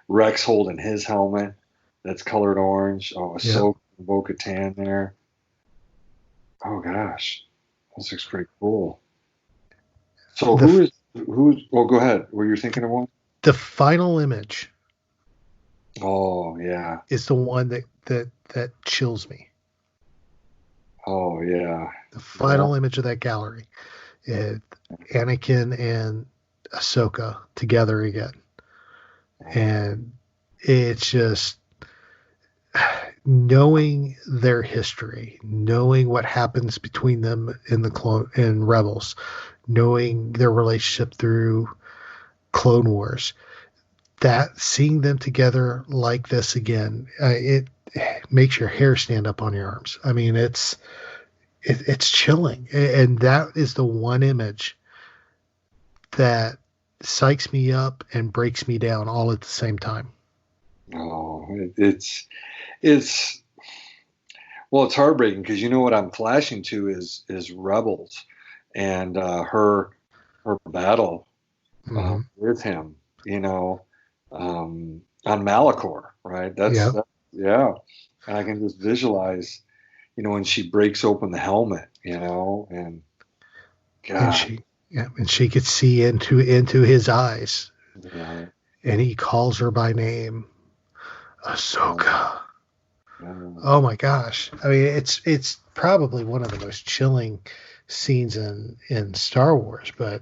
Rex holding his helmet that's colored orange. Oh, Yeah. Ahsoka and Bo-Katan there. Oh gosh, this looks pretty cool. So The who's? Well, go ahead. Were you thinking of one? the final image Oh yeah. is the one that chills me. Oh yeah. The Yeah. final image of that gallery, it, Anakin and Ahsoka together again, and it's just knowing their history, knowing what happens between them in the clone in Rebels, knowing their relationship through Clone Wars, that seeing them together like this again, it makes your hair stand up on your arms. I mean, it's chilling, and that is the one image that psychs me up and breaks me down all at the same time. Oh, it's well, it's heartbreaking because you know what I'm flashing to is Rebels and her battle Hmm. with him. You know, on Malachor, right? Yeah, Yeah, and I can just visualize, when she breaks open the helmet, and and God, she could see into his eyes, yeah, and he calls her by name, yeah, Ahsoka. yeah. Oh my gosh! I mean, it's probably one of the most chilling scenes in Star Wars, but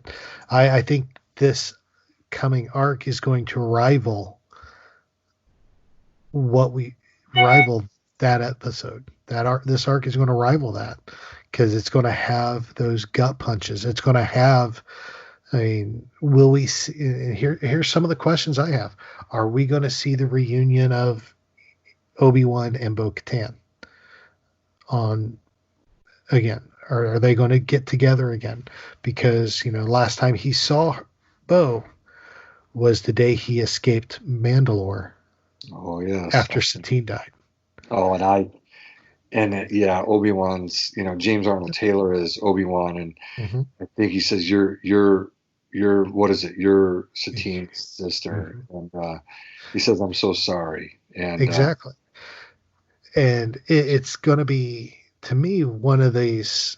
I think this coming arc is going to what we rival that episode. That arc, this arc is going to rival that because it's going to have those gut punches. It's going to have. I mean, will we see? Here's some of the questions I have. Are we going to see the reunion of Obi-Wan and Bo-Katan on again? Or are they going to get together again? Because last time he saw Bo was the day he escaped Mandalore Oh yes. after Satine died. Oh, yeah, Obi-Wan's, James Arnold Taylor is Obi-Wan, and Mm-hmm. I think he says you're what is it? You're Satine's sister, Mm-hmm. and he says I'm so sorry, and Exactly. And it's going to be, to me, one of these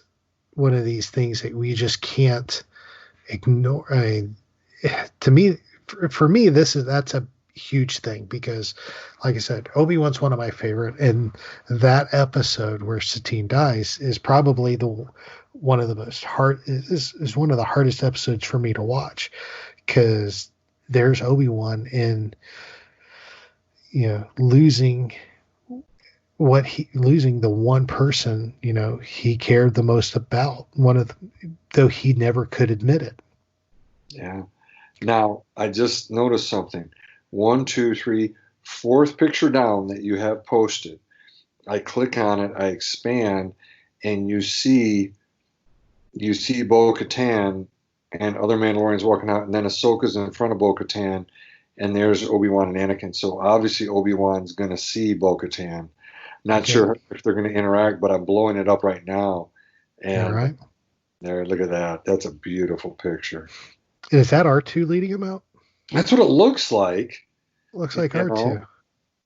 things that we just can't ignore. I mean, to me, for me, that's a huge thing because, like I said, Obi-Wan's one of my favorite, and that episode where Satine dies is probably the one of the most hard is one of the hardest episodes for me to watch because there's Obi-Wan in losing the one person he cared the most about, though he never could admit it. yeah. Now I just noticed something. One, two, three, fourth picture down that you have posted. I click on it, I expand, and you see Bo-Katan and other Mandalorians walking out, and then Ahsoka's in front of Bo-Katan, and there's Obi-Wan and Anakin. So obviously Obi-Wan's going to see Bo-Katan. Not Okay. sure if they're going to interact, but I'm blowing it up right now. All And right. there, look at that. That's a beautiful picture. Is that R2 leading him out? That's what it looks like. Looks You like R2.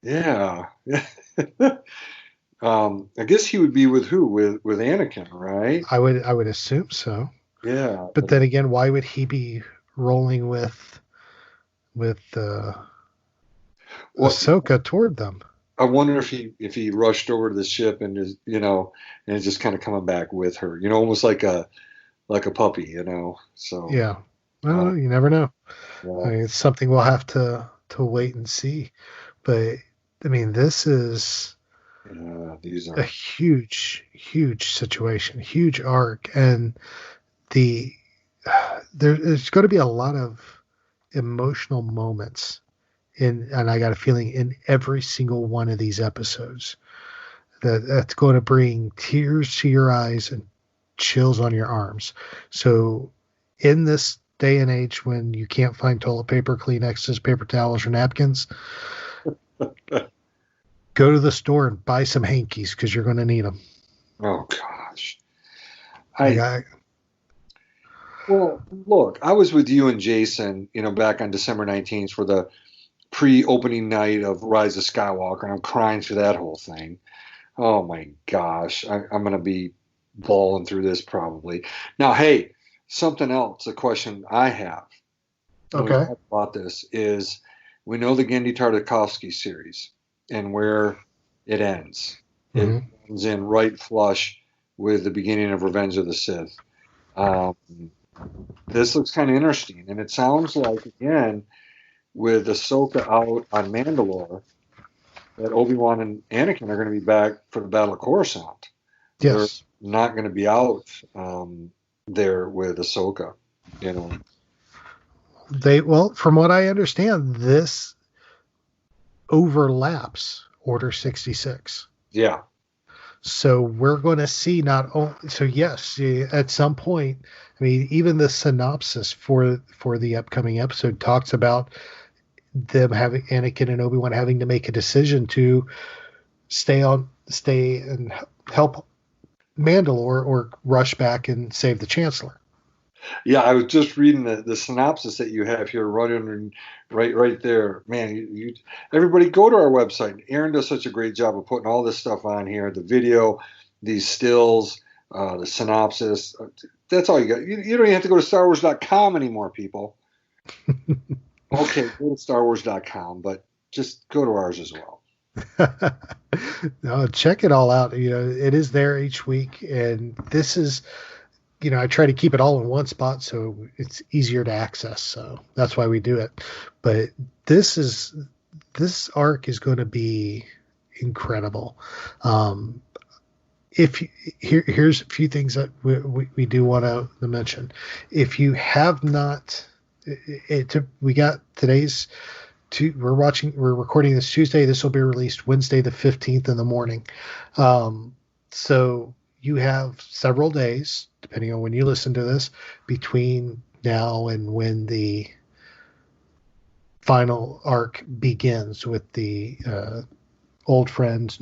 know? Yeah. I guess he would be with who? With Anakin, right? I would assume so. Yeah. But then again, why would he be rolling with Well, Ahsoka toward them? I wonder if he rushed over to the ship and is just kind of coming back with her, almost like a puppy, So Yeah. uh, Well, you never know. I yeah, mean, it's something we'll have to wait and see. But I mean, this is yeah, these a are huge, huge situation, huge arc, and the there's going to be a lot of emotional moments and I got a feeling in every single one of these episodes that's going to bring tears to your eyes and chills on your arms. So in this day and age when you can't find toilet paper, Kleenexes, paper towels, or napkins, go to the store and buy some hankies because you're going to need them. oh gosh. Like I Well, look, I was with you and Jason, back on December 19th for the pre-opening night of Rise of Skywalker, and I'm crying through that whole thing. Oh my gosh, I'm going to be bawling through this probably. Now, hey, something else, a question I have when we Okay. talk about this is we know the Gendy Tartakovsky series and where it ends. It Hmm. ends in right flush with the beginning of Revenge of the Sith. Um, this looks kind of interesting, and it sounds like, again, with Ahsoka out on Mandalore, that Obi-Wan and Anakin are going to be back for the Battle of Coruscant. They're Yes. not going to be out there with Ahsoka, you know. Well, from what I understand, this overlaps Order 66. Yeah, So we're going to see not only, so yes, at some point, I mean, even the synopsis for the upcoming episode talks about them having Anakin and Obi-Wan having to make a decision to stay and help Mandalore or rush back and save the Chancellor. yeah. I was just reading the synopsis that you have here, right there. Man, everybody go to our website. Aaron does such a great job of putting all this stuff on here. The video, these stills, the synopsis. That's all you got. You don't even have to go to StarWars.com anymore, people. Okay, go to StarWars.com, but just go to ours as well. No, check it all out. It is there each week, and this is, I try to keep it all in one spot so it's easier to access. So that's why we do it. But this arc is going to be incredible. Um, if here's a few things that we do want to mention. If you have not, we got today's. We're recording this Tuesday. This will be released Wednesday the 15th in the morning. So you have several days, depending on when you listen to this, between now and when the final arc begins with the old friends,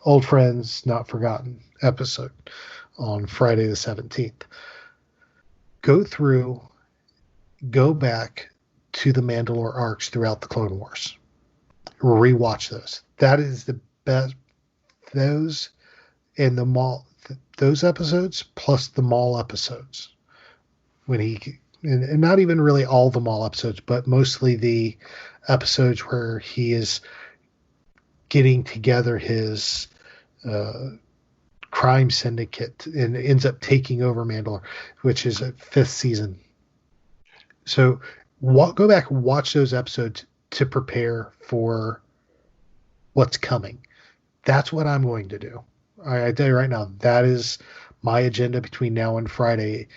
old friends not forgotten episode on Friday the 17th. Go back to the Mandalore arcs throughout the Clone Wars. Rewatch those. That is the best. Those and the Maul, those episodes plus the Maul episodes. When and not even really all the Maul episodes, but mostly the episodes where he is getting together his crime syndicate and ends up taking over Mandalore, which is a 5th season. So go back and watch those episodes to prepare for what's coming. That's what I'm going to do. I tell you right now, that is my agenda between now and Friday,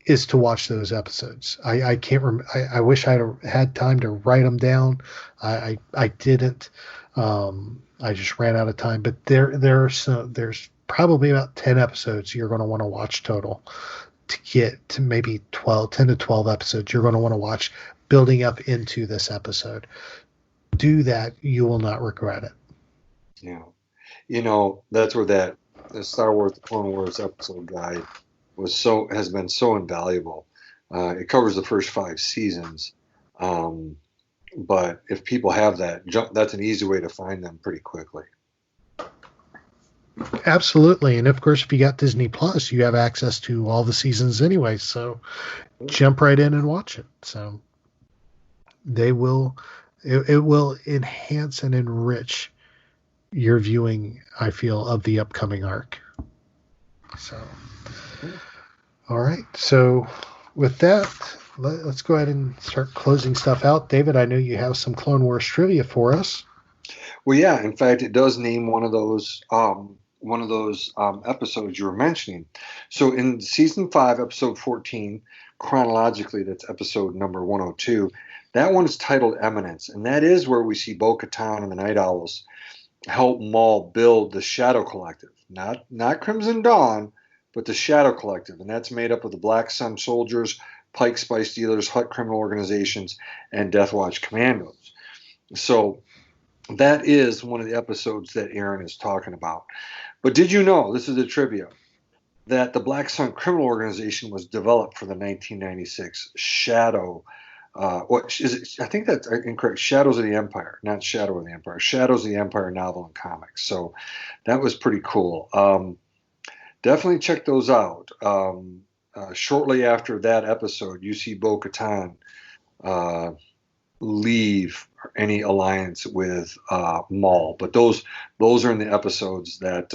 is to watch those episodes. I can't remember. I wish I had time to write them down. I didn't. I just ran out of time. But there's probably about 10 episodes you're going to want to watch total to get to maybe 10 to 12 episodes you're going to want to watch building up into this episode. Do that. You will not regret it. Yeah. That's where the Star Wars, the Clone Wars episode guide has been so invaluable. It covers the first 5 seasons. But if people have that's an easy way to find them pretty quickly. Absolutely. And of course, if you got Disney Plus, you have access to all the seasons anyway. So jump right in and watch it. So it will enhance and enrich your viewing, I feel, of the upcoming arc. So, all right. So with that, let's go ahead and start closing stuff out. David, I know you have some Clone Wars trivia for us. Well, yeah. In fact, it does name one of those episodes you were mentioning. So in season 5, episode 14, chronologically, that's episode number 102. That one is titled Eminence, and that is where we see Bo-Katan and the Night Owls help Maul build the Shadow Collective, not Crimson Dawn, but the Shadow Collective, and that's made up of the Black Sun soldiers, Pike spice dealers, Hutt criminal organizations, and Death Watch commandos. So that is one of the episodes that Aaron is talking about. But did you know, this is a trivia, that the Black Sun criminal organization was developed for the 1996 Shadow what is it? I think that's incorrect. Shadows of the Empire, not Shadow of the Empire. Shadows of the Empire novel and comics. So that was pretty cool. Definitely check those out. Shortly after that episode, you see Bo-Katan leave any alliance with Maul, but those are in the episodes that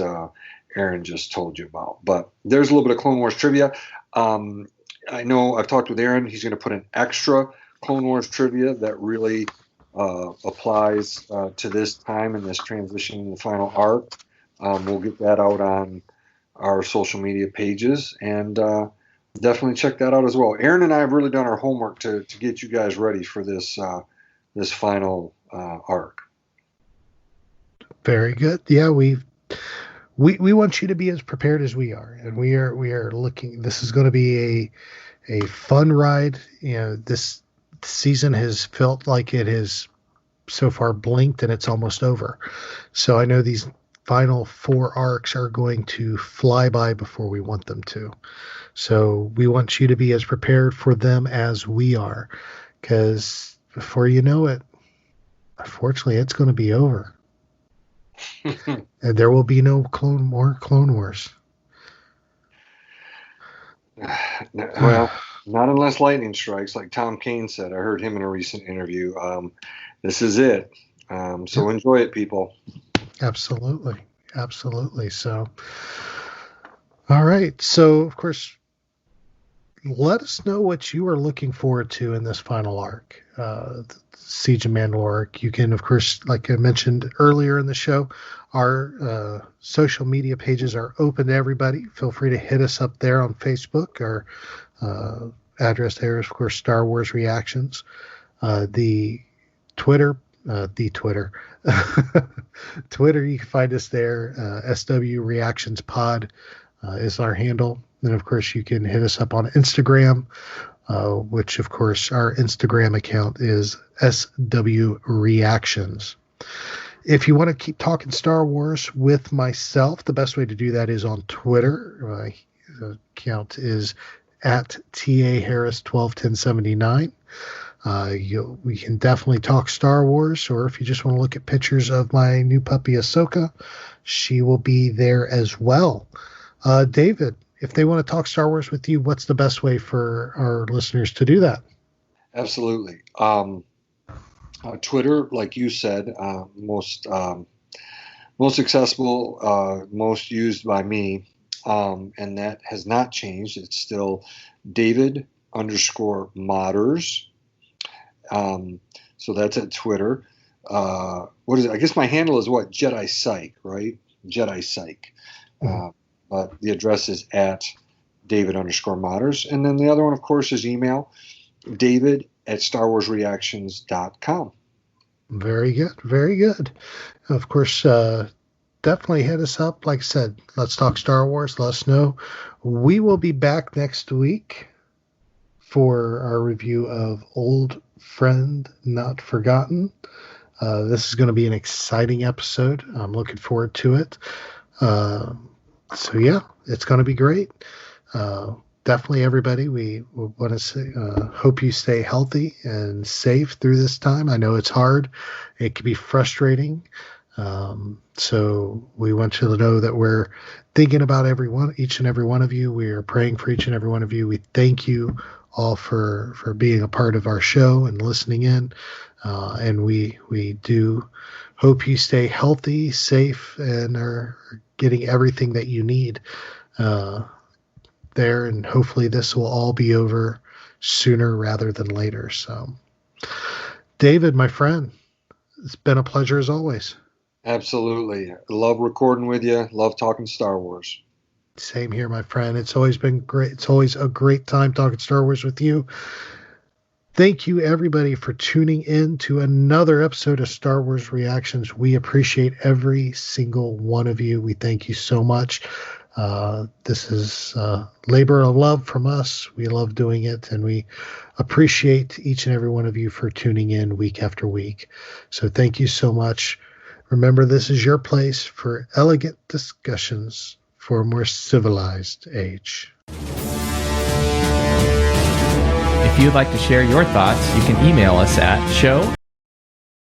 Aaron just told you about. But there's a little bit of Clone Wars trivia. I know I've talked with Aaron. He's going to put an extra Clone Wars trivia that really applies to this time and this transition in the final arc. We'll get that out on our social media pages, and definitely check that out as well. Aaron and I have really done our homework to get you guys ready for this this final arc. Very good. Yeah, we want you to be as prepared as we are, and we are looking. This is going to be a fun ride. This season has felt like it has so far blinked, and it's almost over. So I know these final 4 arcs are going to fly by before we want them to. So we want you to be as prepared for them as we are, because before you know it, unfortunately, it's going to be over. And there will be no Clone Wars. Well, not unless lightning strikes, like Tom Kane said. I heard him in a recent interview. This is it. So enjoy it, people. Absolutely. So, all right. So, of course, let us know what you are looking forward to in this final arc, the Siege of Mandalore arc. You can, of course, like I mentioned earlier in the show, our social media pages are open to everybody. Feel free to hit us up there on Facebook. Our address there is, of course, Star Wars Reactions. The Twitter, Twitter, you can find us there. SW Reactions Pod is our handle. And of course, you can hit us up on Instagram, which of course our Instagram account is SW Reactions. If you want to keep talking Star Wars with myself, the best way to do that is on Twitter. My account is at TA Harris 121079. We can definitely talk Star Wars, or if you just want to look at pictures of my new puppy Ahsoka, she will be there as well. David, if they want to talk Star Wars with you, what's the best way for our listeners to do that? Absolutely. Twitter, like you said, most accessible, most used by me, and that has not changed. It's still David_Modders. So that's at Twitter. What is it? I guess my handle is what? Jedi Psych, right? Jedi Psych. But the address is at David_Modders. And then the other one, of course, is email, david@StarWarsReactions.com. Very good. Of course, definitely hit us up. Like I said, let's talk Star Wars. Let us know. We will be back next week for our review of Old Friend Not Forgotten. This is going to be an exciting episode. I'm looking forward to it. So yeah, it's going to be great. Definitely, everybody, we want to say, hope you stay healthy and safe through this time. I know it's hard. It can be frustrating. So we want you to know that we're thinking about each and every one of you. We are praying for each and every one of you. We thank you all for being a part of our show and listening in. And we do hope you stay healthy, safe, and are getting everything that you need there. And hopefully this will all be over sooner rather than later. So, David, my friend, it's been a pleasure as always. Absolutely. Love recording with you. Love talking Star Wars. Same here, my friend. It's always been great. It's always a great time talking Star Wars with you. Thank you, everybody, for tuning in to another episode of Star Wars Reactions. We appreciate every single one of you. We thank you so much. This is labor of love from us. We love doing it, and we appreciate each and every one of you for tuning in week after week. So thank you so much. Remember, this is your place for elegant discussions for a more civilized age. If If you'd like to share your thoughts, you can email us at show